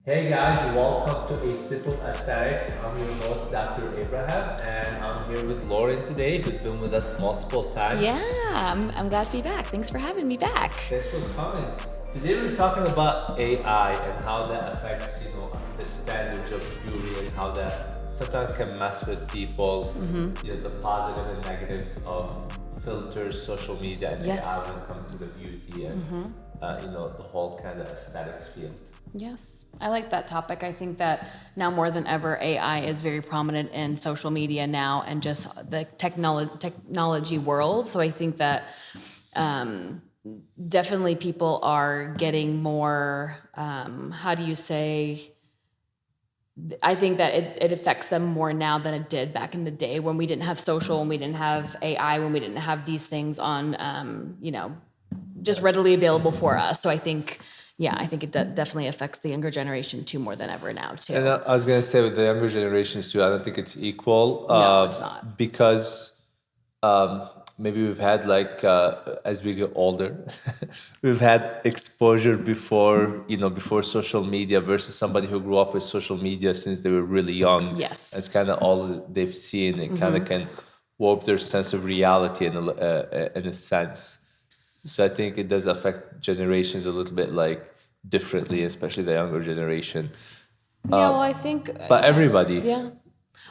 Hey guys, welcome to A Simple Aesthetics. I'm your host, Dr. Abraham, and I'm here with Lauren today, who's been with us multiple times. Yeah, I'm glad to be back. Thanks for having me back. Thanks for coming. Today we're talking about AI and how that affects, the standards of beauty and how that sometimes can mess with people, the positive and negatives of filters, social media, and Yes. AI when it comes to the beauty and, the whole kind of aesthetics field. Yes, I like that topic. I think that now more than ever, AI is very prominent in social media now and just the technology world. So I think that definitely people are getting more, how do you say, I think that it affects them more now than it did back in the day when we didn't have social, when we didn't have AI, when we didn't have these things on, just readily available for us. So I think, I think it definitely affects the younger generation too more than ever now too. And I was gonna say with the younger generations too, I don't think it's equal. No, it's not. Because maybe we've had as we get older, we've had exposure before social media versus somebody who grew up with social media since they were really young. Yes. It's kind of all they've seen. It kind of can warp their sense of reality in a sense. So I think it does affect generations a little bit differently, especially the younger generation. Yeah, well, I think. But everybody. Yeah.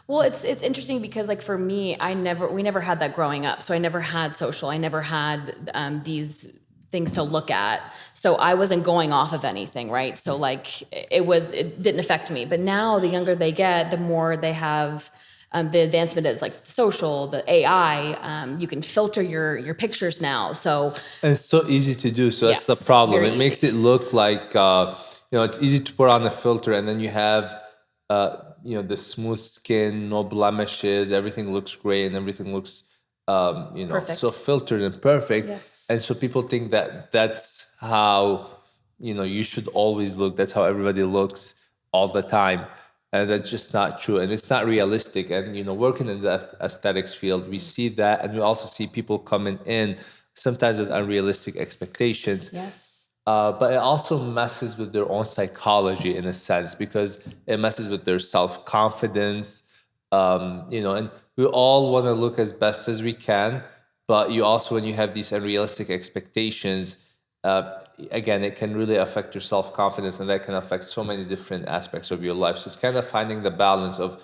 Well, it's interesting because like for me, we never had that growing up. So I never had social. I never had these things to look at. So I wasn't going off of anything, right? So like it didn't affect me. But now the younger they get, the more they have. The advancement is like the social, the AI. You can filter your pictures now. So And it's so easy to do. So that's yes, the it's problem. very It makes easy. it look like it's easy to put on a filter, and then you have the smooth skin, no blemishes, everything looks great, and everything looks Perfect. so filtered and perfect. Yes. And so people think that that's how you should always look. That's how everybody looks all the time. And that's just not true, and it's not realistic. And working in the aesthetics field, we see that, and we also see people coming in sometimes with unrealistic expectations. Yes. But it also messes with their own psychology in a sense, because it messes with their self-confidence. And we all want to look as best as we can, but you also, when you have these unrealistic expectations, again, it can really affect your self-confidence, and that can affect so many different aspects of your life. So it's kind of finding the balance of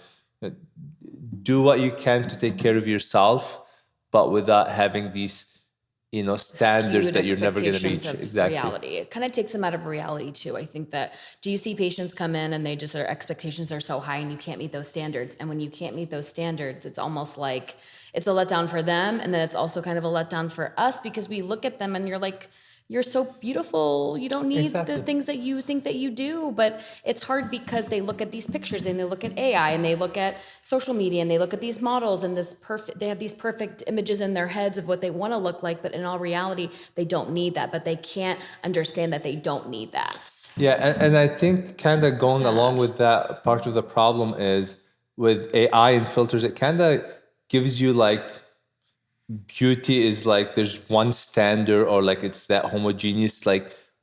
do what you can to take care of yourself, but without having these standards Skewed that you're never going to expectations reach. of Exactly. reality. It kind of takes them out of reality too. I think that, do you see patients come in and their expectations are so high and you can't meet those standards? And when you can't meet those standards, it's almost like it's a letdown for them. And then it's also kind of a letdown for us because we look at them and you're like, you're so beautiful. You don't need Exactly. the things that you think that you do. But it's hard because they look at these pictures and they look at AI and they look at social media and they look at these models and they have these perfect images in their heads of what they want to look like. But in all reality, they don't need that. But they can't understand that they don't need that. Yeah, and I think kind of going along Sad. with that, part of the problem is with AI and filters, it kind of gives you beauty is there's one standard, or it's that homogeneous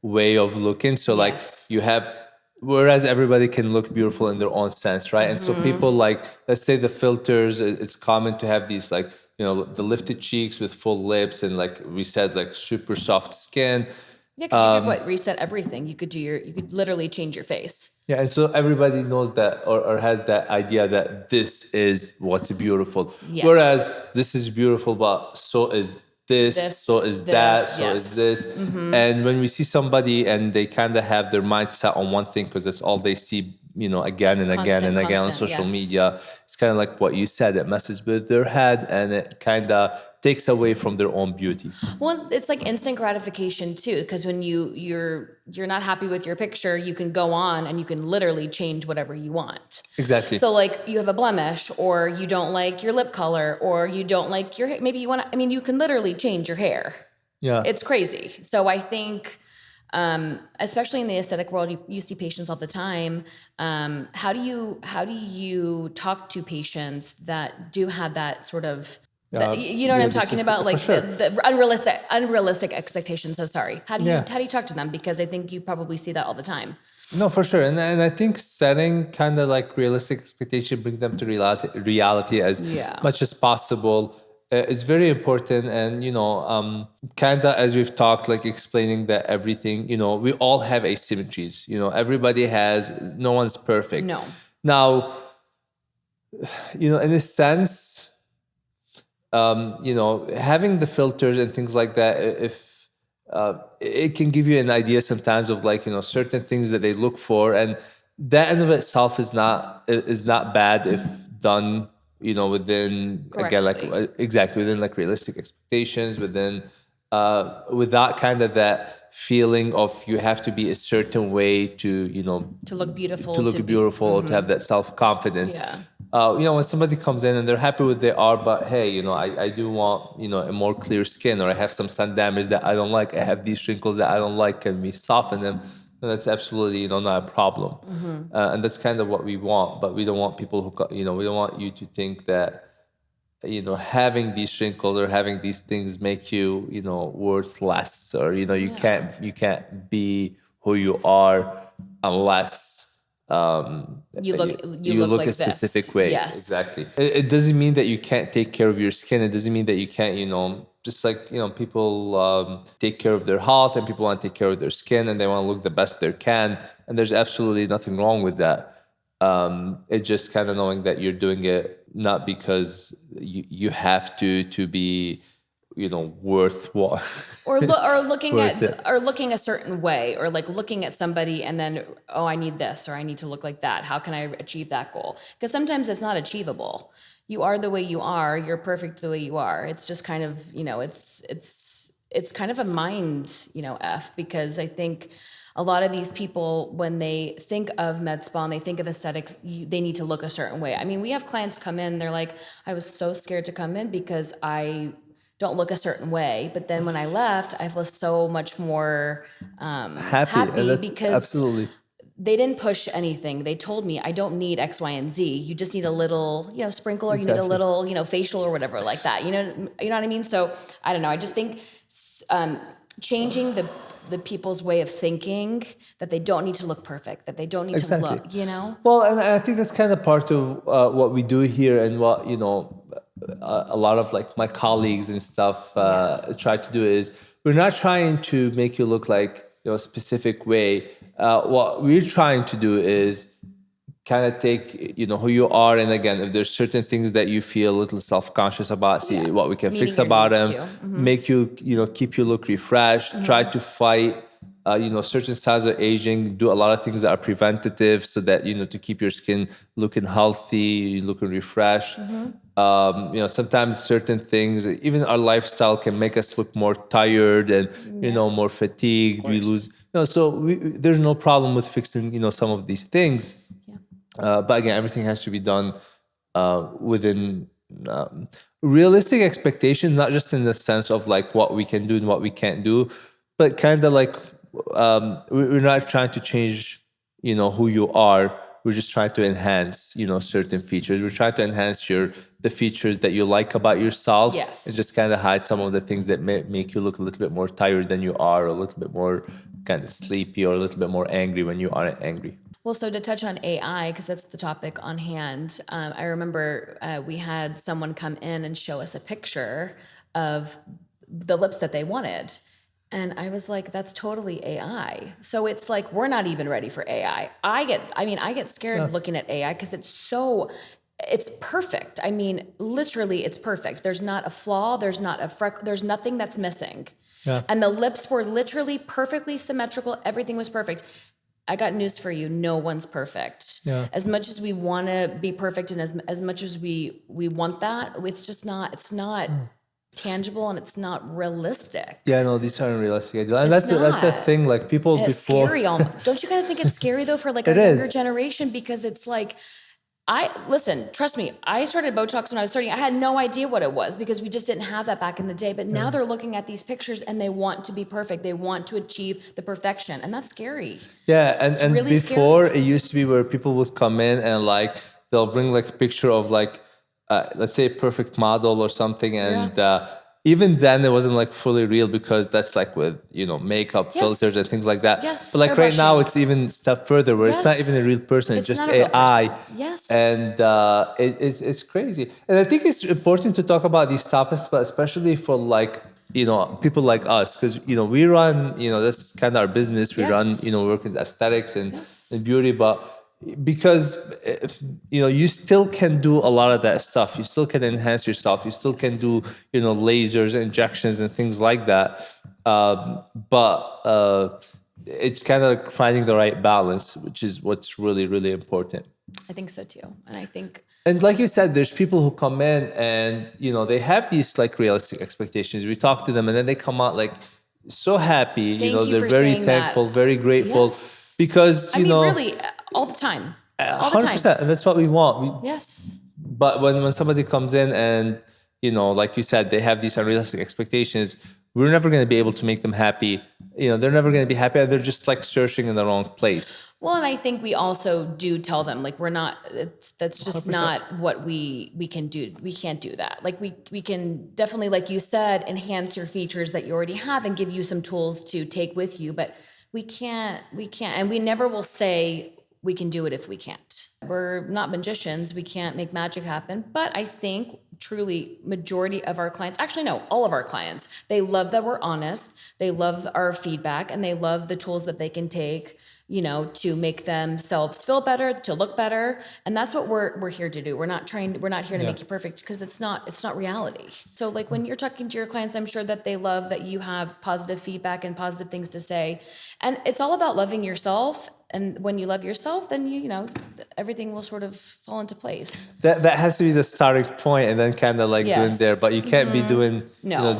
way of looking. So Yes. you have, whereas everybody can look beautiful in their own sense, right? And so people let's say the filters, it's common to have these the lifted cheeks with full lips, and we said super soft skin. Yeah, because you could reset everything. You could literally change your face. Yeah, and so everybody knows that, or has that idea that this is what's beautiful. Yes. Whereas this is beautiful, but so is this, This, so is the- that, so yes. is this. And when we see somebody and they kind of have their mindset on one thing because that's all they see, again and again and again on social Yes. media, it's kind of like what you said, it messes with their head and it kind of takes away from their own beauty. Well, it's like instant gratification too, because when you're not happy with your picture, you can go on and you can literally change whatever you want. Exactly. So like you have a blemish, or you don't like your lip color, or you don't like your hair. Maybe you want to. I mean, you can literally change your hair. Yeah. It's crazy. So I think, especially in the aesthetic world, you see patients all the time. How do you talk to patients that do have that sort of, you know what I'm talking about? Like sure. the unrealistic expectations. So sorry. How do you talk to them? Because I think you probably see that all the time. No, for sure. And I think setting kind of like realistic expectation, bring them to reality as Yeah. much as possible is very important. And, kind of as we've talked, like explaining that everything, we all have asymmetries, everybody has, no one's perfect. No. Now, in a sense, having the filters and things like that, if it can give you an idea sometimes of like, certain things that they look for, and that in of itself is not bad if done, within, again, like Correctly. exactly within like realistic expectations, within without kind of that feeling of you have to be a certain way to, To look beautiful, to look beautiful, or to have that self-confidence. Yeah. When somebody comes in and they're happy with they are, but hey, I do want, a more clear skin, or I have some sun damage that I don't like, I have these wrinkles that I don't like, can we soften them? And that's absolutely, not a problem. And that's kind of what we want, but we don't want people who, we don't want you to think that, having these wrinkles or having these things make you, worth less, or, you can't be who you are unless You look you look like a specific this. way. Yes. Exactly. It doesn't mean that you can't take care of your skin. It doesn't mean that you can't, just like, people take care of their health, and people want to take care of their skin, and they want to look the best they can. And there's absolutely nothing wrong with that. It's just kind of knowing that you're doing it not because you have to be, worth what. Or looking Worth it. at or looking a certain way, or like looking at somebody and then, oh, I need this, or I need to look like that. How can I achieve that goal? Because sometimes it's not achievable. You are the way you are. You're perfect the way you are. It's just kind of, it's kind of a mind, F, because I think a lot of these people, when they think of med spa and they think of aesthetics, they need to look a certain way. I mean, we have clients come in, they're like, I was so scared to come in because I don't look a certain way. But then when I left, I was so much more Happy. And happy that's because absolutely. they didn't push anything. They told me, I don't need X, Y, and Z. You just need a little, sprinkle, or you need a Exactly. little, facial or whatever like that. You know what I mean? So I don't know. I just think changing the people's way of thinking, that they don't need to look perfect, that they don't need Exactly. to look, Well, and I think that's kind of part of what we do here, and what, a lot of like my colleagues and stuff try to do is, we're not trying to make you look like, a specific way. What we're trying to do is kind of take, who you are, and again, if there's certain things that you feel a little self-conscious about, see what we can Meeting fix your about needs them, too. make you, keep you look refreshed, try to fight certain styles of aging, do a lot of things that are preventative, so that, to keep your skin looking healthy, looking refreshed. Sometimes certain things, even our lifestyle, can make us look more tired and, more fatigued. We lose, there's no problem with fixing, some of these things. But again, everything has to be done within realistic expectations, not just in the sense of like what we can do and what we can't do, but kind of like we're not trying to change, who you are. We're just trying to enhance, certain features. We're trying to enhance the features that you like about yourself, Yes. and just kind of hide some of the things that make you look a little bit more tired than you are, or a little bit more kind of sleepy, or a little bit more angry when you aren't angry. Well, so to touch on AI, because that's the topic on hand, I remember we had someone come in and show us a picture of the lips that they wanted. And I was like, that's totally AI. So it's like, we're not even ready for AI. I get scared looking at AI because it's perfect. I mean, literally, it's perfect. There's not a flaw. There's not a there's nothing that's missing. Yeah. And the lips were literally perfectly symmetrical. Everything was perfect. I got news for you. No one's perfect. Yeah. As much as we want to be perfect, and as much as we want that, it's not tangible, and it's not realistic. Yeah, no, these aren't realistic ideas. And It's that's the not. thing. Like, people And it's before. scary. Don't you kind of think it's scary though for like It our younger is. generation? Because it's like, listen, trust me, I started Botox when I was 30. I had no idea what it was because we just didn't have that back in the day. But now they're looking at these pictures and they want to be perfect. They want to achieve the perfection. And that's scary. Yeah, and really before it used to be where people would come in and like they'll bring like a picture of like let's say a perfect model or something, and even then it wasn't like fully real because that's like with, makeup Yes. filters and things like that. Yes, But like right now airbrushing. it's even step further where it's not even a Yes. real person, it's It's just not a real AI. person. Yes. And it's crazy. And I think it's important to talk about these topics, but especially for like, people like us, because, we run, that's kind of our business. We run, Yes. work in aesthetics and, Yes. and beauty, but because you still can do a lot of that stuff, you still can enhance yourself, you still can do lasers, injections and things like that, but it's kind of like finding the right balance, which is what's really, really important. I think so too. And I think, And like you said, there's people who come in and, they have these like realistic expectations. We talk to them and then they come out like so happy, Thank you they're for very saying that. thankful, very grateful. Yes. Because, I mean, really, all the time. All the time. 100%. And that's what we want. Yes. But when somebody comes in and, like you said, they have these unrealistic expectations, we're never going to be able to make them happy. They're never going to be happy. And they're just like searching in the wrong place. Well, and I think we also do tell them, like, that's just 100%. not what we can do. We can't do that. Like we can definitely, like you said, enhance your features that you already have and give you some tools to take with you, but we can't, and we never will say we can do it if we can't. We're not magicians. We can't make magic happen. But I think truly majority of our clients, actually no, all of our clients, they love that we're honest. They love our feedback and they love the tools that they can take, to make themselves feel better, to look better. And that's what we're here to do. We're not here to make you perfect, because it's not reality. So like when you're talking to your clients, I'm sure that they love that you have positive feedback and positive things to say. And it's all about loving yourself. And when you love yourself, then everything will sort of fall into place. That has to be the starting point, and then kind of like doing there. But you can't be doing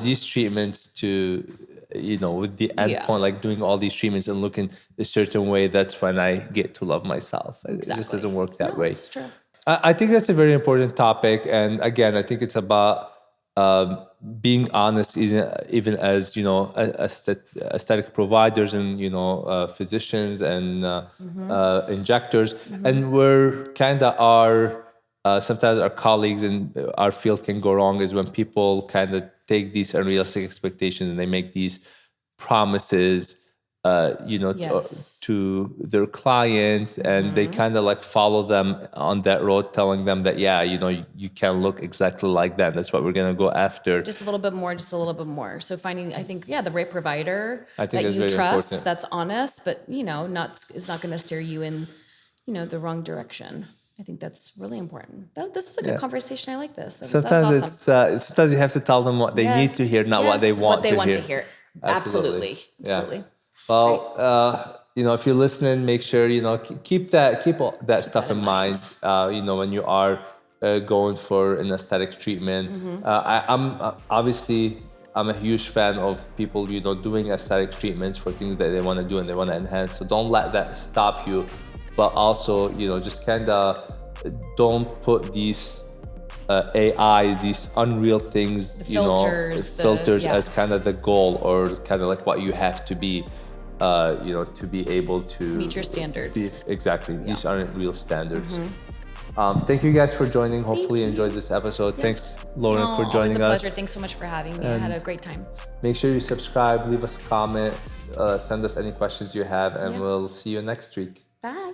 these treatments to with the end point, like doing all these treatments and looking a certain way. That's when I get to love myself. Exactly. It just doesn't work that way. It's true. I think that's a very important topic, and again, I think it's about being honest, even as aesthetic providers and physicians and injectors, and where kind of our sometimes our colleagues in our field can go wrong is when people kind of take these unrealistic expectations and they make these promises to their clients, and they kind of like follow them on that road, telling them that you can look exactly like that. That's what we're gonna go after. Just a little bit more. So finding, I think, the right provider that that's you very trust, important. that's honest, but it's not going to steer you in the wrong direction. I think that's really important. This is a good conversation. I like this. That was awesome. Sometimes you have to tell them what they need to hear, not what they want to hear. Absolutely. Well, if you're listening, make sure keep all that stuff in mind. When you are going for an aesthetic treatment. I'm a huge fan of people doing aesthetic treatments for things that they want to do and they want to enhance. So don't let that stop you, but also just kind of don't put these AI, these unreal things, filters as kind of the goal, or kind of like what you have to be, to be able to meet your standards. Exactly. These aren't real standards. Thank you guys for joining. Hopefully you enjoyed this episode. Thanks, Lauren, for joining us. It was a pleasure. Thanks so much for having me. I had a great time. Make sure you subscribe, leave us a comment, send us any questions you have, and we'll see you next week. Bye.